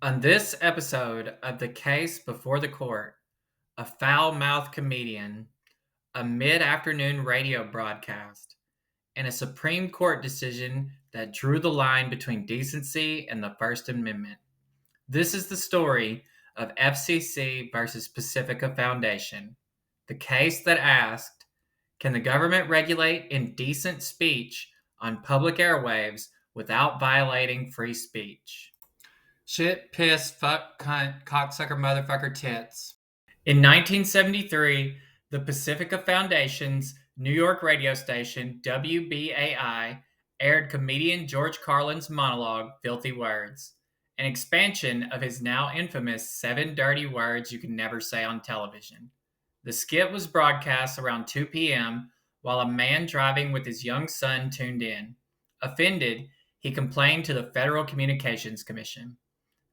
On this episode of The Case Before the Court, a foul mouthed comedian, a mid afternoon radio broadcast, and a Supreme Court decision that drew the line between decency and the First Amendment. This is the story of FCC versus Pacifica Foundation, the case that asked, can the government regulate indecent speech on public airwaves without violating free speech? Shit, piss, fuck, cunt, cocksucker, motherfucker, tits. In 1973, the Pacifica Foundation's New York radio station, WBAI, aired comedian George Carlin's monologue, Filthy Words, an expansion of his now infamous 7 dirty words you can never say on television. The skit was broadcast around 2 p.m. while a man driving with his young son tuned in. Offended, he complained to the Federal Communications Commission.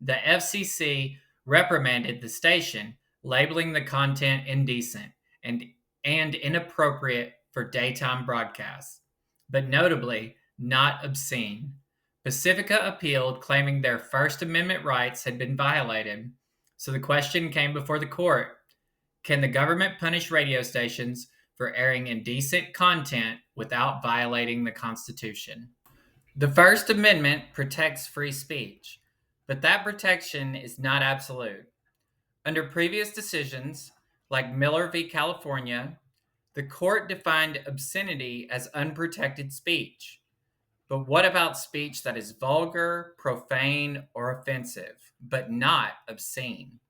The FCC reprimanded the station, labeling the content indecent and inappropriate for daytime broadcasts, but notably not obscene. Pacifica appealed, claiming their First Amendment rights had been violated. So the question came before the court: can the government punish radio stations for airing indecent content without violating the Constitution? The First Amendment protects free speech, but that protection is not absolute. Under previous decisions, like Miller v. California, the court defined obscenity as unprotected speech. But what about speech that is vulgar, profane, or offensive, but not obscene?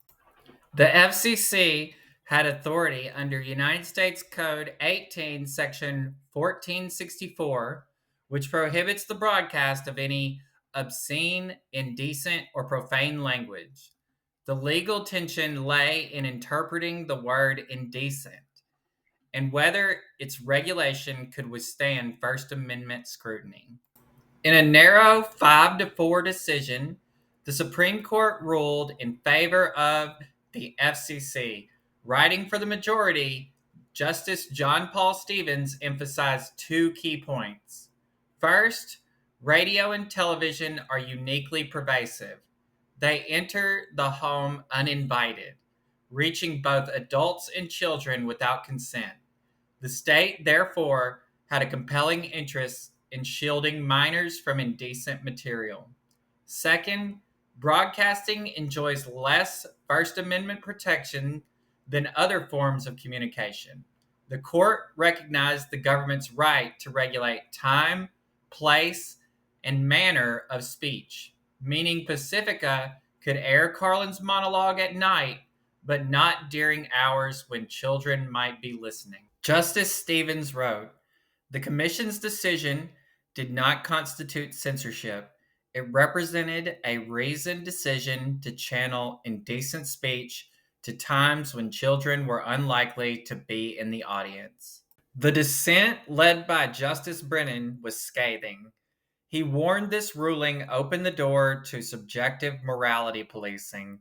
The FCC had authority under United States Code 18, Section 1464, which prohibits the broadcast of any obscene, indecent, or profane language. The legal tension lay in interpreting the word indecent and whether its regulation could withstand First Amendment scrutiny. In a narrow 5-4 decision, the Supreme Court ruled in favor of the FCC. Writing for the majority, Justice John Paul Stevens emphasized 2 key points. First, radio and television are uniquely pervasive. They enter the home uninvited, reaching both adults and children without consent. The state, therefore, had a compelling interest in shielding minors from indecent material. Second, broadcasting enjoys less First Amendment protection than other forms of communication. The court recognized the government's right to regulate time, place, and manner of speech, meaning Pacifica could air Carlin's monologue at night, but not during hours when children might be listening. Justice Stevens wrote, the Commission's decision did not constitute censorship. It represented a reasoned decision to channel indecent speech to times when children were unlikely to be in the audience. The dissent, led by Justice Brennan, was scathing. He warned this ruling opened the door to subjective morality policing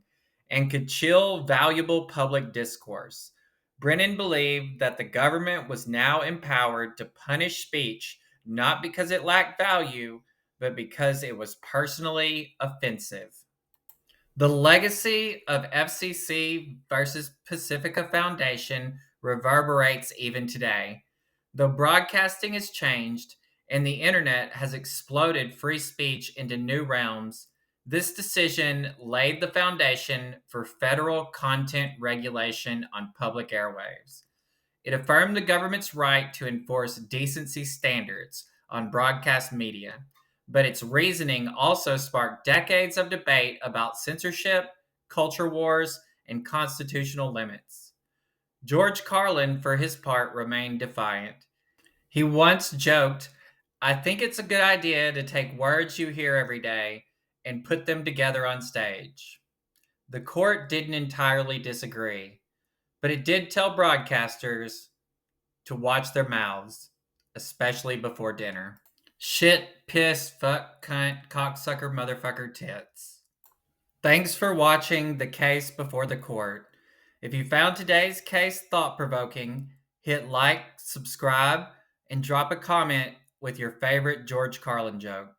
and could chill valuable public discourse. Brennan believed that the government was now empowered to punish speech not because it lacked value, but because it was personally offensive. The legacy of FCC versus Pacifica Foundation reverberates even today. Though broadcasting has changed and the internet has exploded free speech into new realms, this decision laid the foundation for federal content regulation on public airwaves. It affirmed the government's right to enforce decency standards on broadcast media, but its reasoning also sparked decades of debate about censorship, culture wars, and constitutional limits. George Carlin, for his part, remained defiant. He once joked, I think it's a good idea to take words you hear every day and put them together on stage. The court didn't entirely disagree, but it did tell broadcasters to watch their mouths, especially before dinner. Shit, piss, fuck, cunt, cocksucker, motherfucker, tits. Thanks for watching The Case Before the Court. If you found today's case thought-provoking, hit like, subscribe, and drop a comment with your favorite George Carlin joke.